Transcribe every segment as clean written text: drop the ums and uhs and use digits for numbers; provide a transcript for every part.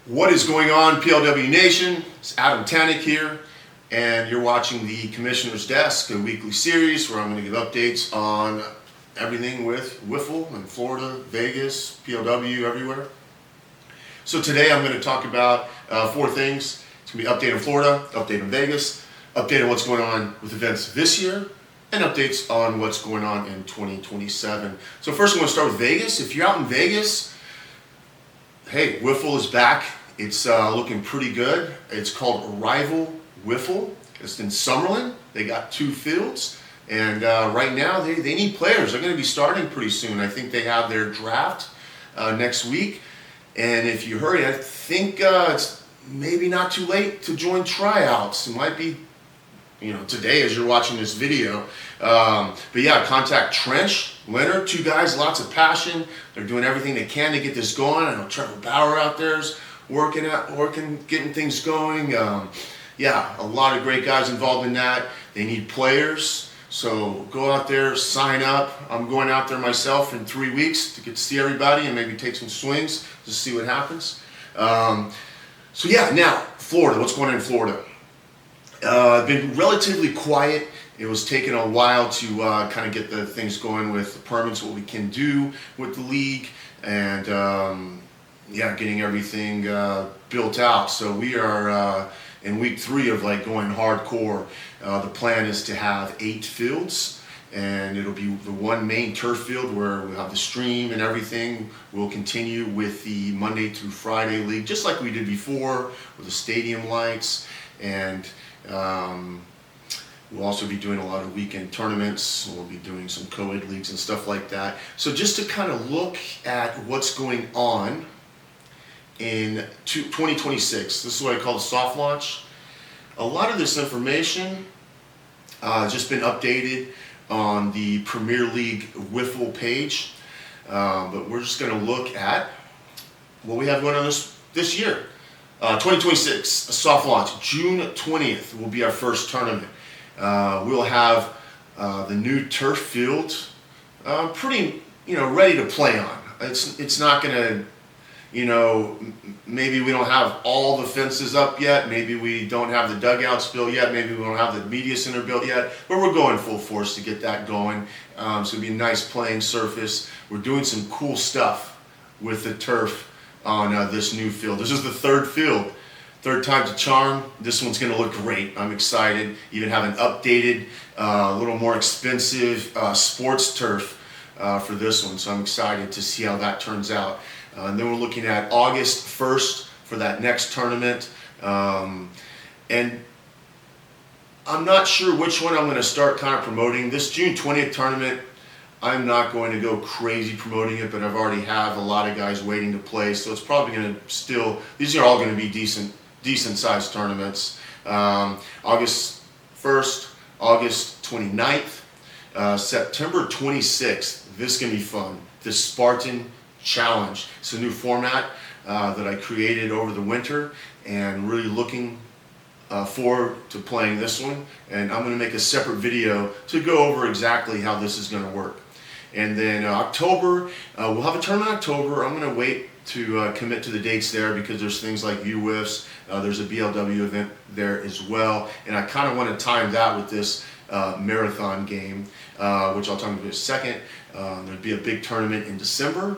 What is going on, PLW Nation? It's Adam Tannick here, and you're watching the Commissioner's Desk, a weekly series where I'm going to give updates on everything with WIFFLE in Florida, Vegas, PLW, everywhere. So today I'm going to talk about four things. It's going to be update in Florida, update in Vegas, update on what's going on with events this year, and updates on what's going on in 2027. So first I'm going to start with Vegas. If you're out in Vegas, hey, WIFFLE is back. It's looking pretty good. It's called Arrival WIFFLE. It's in Summerlin. They got 2 fields, and right now they need players. They're going to be starting pretty soon. I think they have their draft next week, and if you hurry, I think it's maybe not too late to join tryouts. It might be, today as you're watching this video. But yeah, contact Trench, Leonard, 2 guys, lots of passion. They're doing everything they can to get this going. I know Trevor Bauer out there's working, getting things going. Yeah, a lot of great guys involved in that. They need players, so go out there, sign up. I'm going out there myself in 3 weeks to get to see everybody and maybe take some swings to see what happens. So yeah, now Florida. What's going on in Florida? Been relatively quiet. It was taking a while to kind of get the things going with the permits, what we can do with the league, and yeah, getting everything built out. So we are in week 3 of going hardcore. The plan is to have 8 fields, and it'll be the one main turf field where we'll have the stream and everything. We'll continue with the Monday through Friday league, just like we did before, with the stadium lights, and we'll also be doing a lot of weekend tournaments. We'll be doing some co-ed leagues and stuff like that. So just to kind of look at what's going on in 2026, this is what I call the soft launch. A lot of this information has just been updated on the Premier League WIFFLE page, but we're just going to look at what we have going on this year. 2026, a soft launch, June 20th will be our first tournament. We'll have the new turf field pretty, ready to play on. It's not going to, maybe we don't have all the fences up yet. Maybe we don't have the dugouts built yet. Maybe we don't have the media center built yet. But we're going full force to get that going. So it'll be a nice playing surface. We're doing some cool stuff with the turf on this new field. This is the 3rd field. 3rd time's a charm. This one's going to look great. I'm excited. Even have an updated, a little more expensive sports turf for this one. So I'm excited to see how that turns out. And then we're looking at August 1st for that next tournament. And I'm not sure which one I'm going to start kind of promoting. This June 20th tournament, I'm not going to go crazy promoting it, but I've already have a lot of guys waiting to play. So it's probably going to still, these are all going to be decent sized tournaments. August 1st, August 29th, September 26th. This is going to be fun. The Spartan Challenge. It's a new format that I created over the winter, and really looking forward to playing this one. And I'm going to make a separate video to go over exactly how this is going to work. And then October, we'll have a tournament in October. I'm going to wait to commit to the dates there because there's things like UWIFs. There's a BLW event there as well. And I kind of want to time that with this marathon game, which I'll talk about in a second. There'll be a big tournament in December.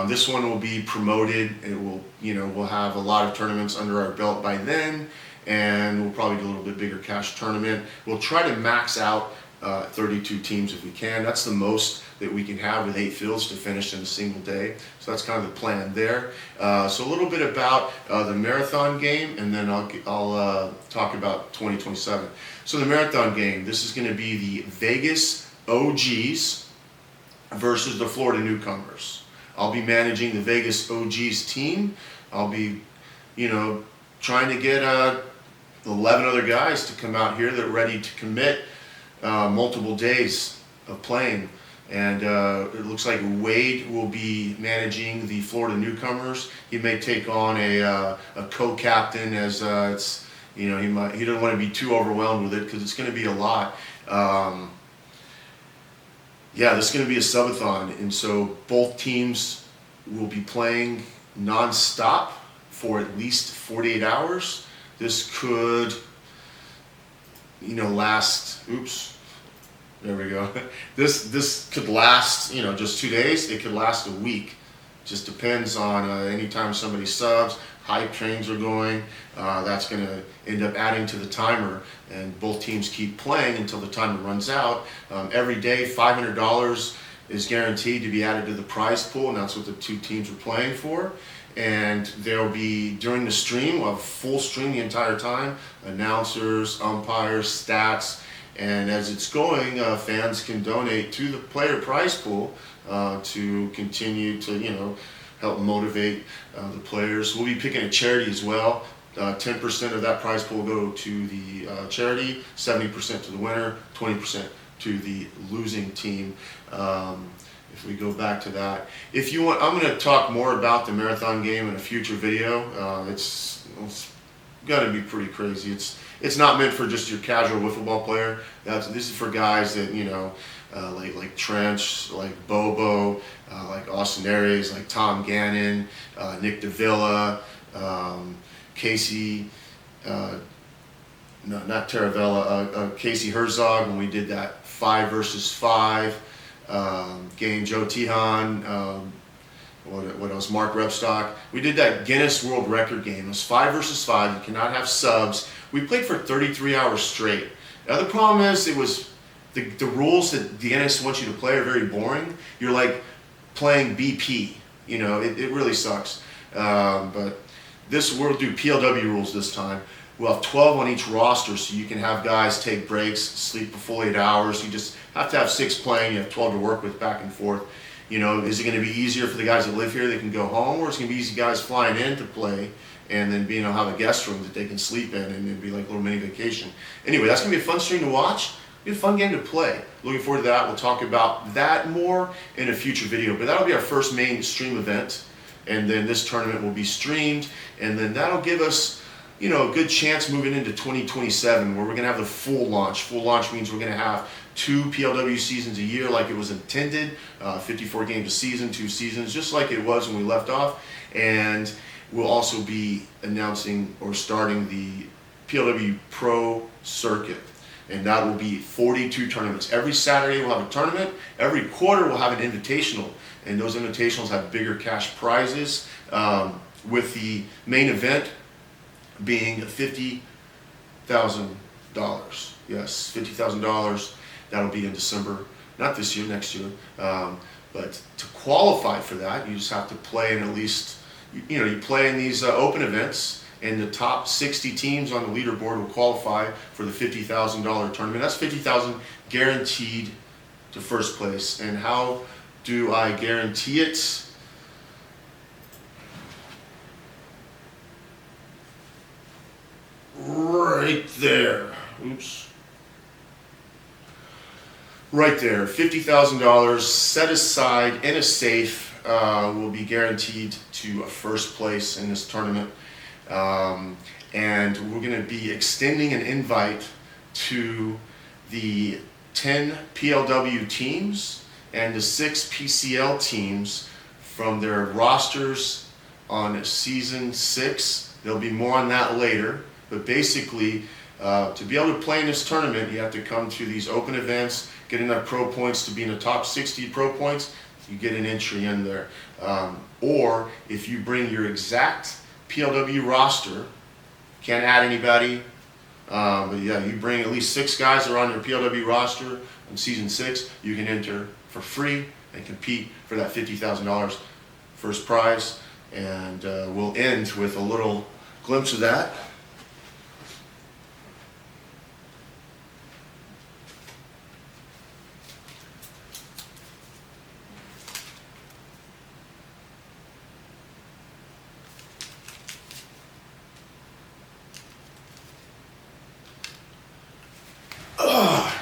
This one will be promoted. It will, we'll have a lot of tournaments under our belt by then, and we'll probably do a little bit bigger cash tournament. We'll try to max out 32 teams if we can. That's the most that we can have with 8 fields to finish in a single day. So that's kind of the plan there. So a little bit about the marathon game, and then I'll talk about 2027. So the marathon game, this is going to be the Vegas OGs versus the Florida newcomers. I'll be managing the Vegas OGs team. I'll be, trying to get 11 other guys to come out here that are ready to commit multiple days of playing. And it looks like Wade will be managing the Florida newcomers. He may take on a co-captain, as it's, he doesn't want to be too overwhelmed with it because it's going to be a lot. Yeah, this is going to be a subathon, and so both teams will be playing non-stop for at least 48 hours. This could, last, oops, there we go. This could last, just 2 days. It could last a week. Just depends on anytime somebody subs, hype trains are going, that's going to end up adding to the timer, and both teams keep playing until the timer runs out. Every day, $500 is guaranteed to be added to the prize pool, and that's what the two teams are playing for. And there'll be, during the stream, we'll have full stream the entire time, announcers, umpires, stats, and as it's going, fans can donate to the player prize pool to continue to, help motivate the players. We'll be picking a charity as well. 10% of that prize pool will go to the charity, 70% to the winner, 20% to the losing team. If we go back to that, if you want, I'm going to talk more about the marathon game in a future video. It's got to be pretty crazy. It's not meant for just your casual wiffle ball player. This is for guys that like Trench, like Bobo, like Austin Aries, like Tom Gannon, Nick Davila, Casey, no, not Taravella, Casey Herzog when we did that 5 versus 5 game. Joe Tihan, what else? Mark Repstock. We did that Guinness World Record game. It was 5 versus 5. You cannot have subs. We played for 33 hours straight. Now the problem is it was the rules that Guinness wants you to play are very boring. You're like playing BP. It really sucks. But we'll do PLW rules this time. We'll have 12 on each roster, so you can have guys take breaks, sleep a full 8 hours. You just have to have 6 playing. You have 12 to work with back and forth. Is it going to be easier for the guys that live here that can go home, or it's going to be easy guys flying in to play and then have a guest room that they can sleep in, and it'd be like a little mini vacation. Anyway, that's going to be a fun stream to watch. It'll be a fun game to play. Looking forward to that. We'll talk about that more in a future video, but that'll be our first main stream event, and then this tournament will be streamed, and then that'll give us a good chance moving into 2027 where we're going to have the full launch. Full launch means we're going to have 2 PLW seasons a year like it was intended, 54 games a season, 2 seasons, just like it was when we left off. And we'll also be announcing or starting the PLW Pro Circuit. And that will be 42 tournaments. Every Saturday we'll have a tournament. Every quarter we'll have an invitational. And those invitationals have bigger cash prizes, with the main event being $50,000. Yes, $50,000. That'll be in December, not this year, next year. But to qualify for that, you just have to play in at least, you play in these open events, and the top 60 teams on the leaderboard will qualify for the $50,000 tournament. That's $50,000 guaranteed to first place. And how do I guarantee it? Right there. Oops. Right there, $50,000 set aside in a safe will be guaranteed to a first place in this tournament. And we're going to be extending an invite to the 10 PLW teams and the 6 PCL teams from their rosters on season 6. There'll be more on that later, but basically to be able to play in this tournament, you have to come to these open events, get enough pro points to be in the top 60 pro points, you get an entry in there. Or if you bring your exact PLW roster, can't add anybody, but yeah, you bring at least 6 guys that are on your PLW roster in season 6, you can enter for free and compete for that $50,000 first prize. And we'll end with a little glimpse of that.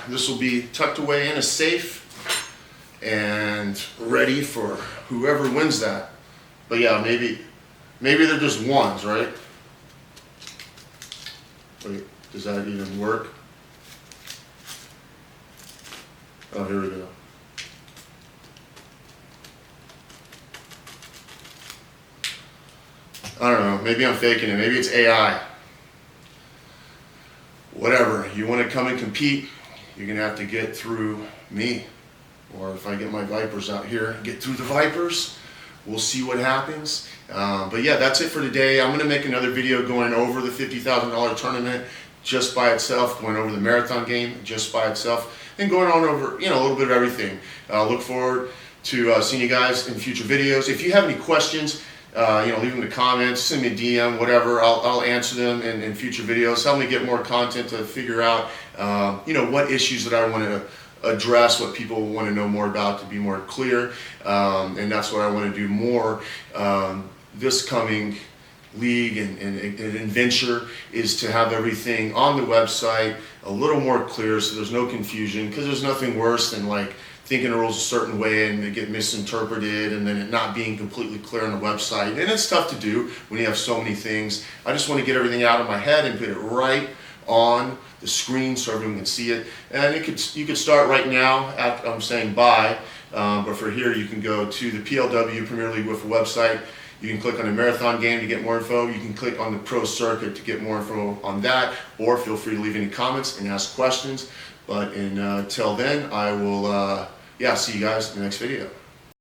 This will be tucked away in a safe and ready for whoever wins that. But yeah, maybe they're just ones, right? Wait, does that even work? Oh, here we go. I don't know, maybe I'm faking it, maybe it's AI. Whatever, you want to come and compete, you're going to have to get through me. Or if I get my Vipers out here, get through the Vipers, we'll see what happens. But yeah, that's it for today. I'm going to make another video going over the $50,000 tournament just by itself, going over the marathon game just by itself, and going on over, a little bit of everything. Look forward to seeing you guys in future videos. If you have any questions, leave them in the comments, send me a DM, whatever. I'll answer them in future videos. Help me get more content to figure out, what issues that I want to address, what people want to know more about, to be more clear. And that's what I want to do more this coming league and adventure, is to have everything on the website a little more clear so there's no confusion, because there's nothing worse than like thinking the rules a certain way and they get misinterpreted and then it not being completely clear on the website. And it's tough to do when you have so many things. I just want to get everything out of my head and put it right on the screen so everyone can see it. And you could start right now at, I'm saying bye, but for here you can go to the PLW Premier League WIFFLE website. You can click on the marathon game to get more info. You can click on the Pro Circuit to get more info on that, or feel free to leave any comments and ask questions. But until then, I will see you guys in the next video.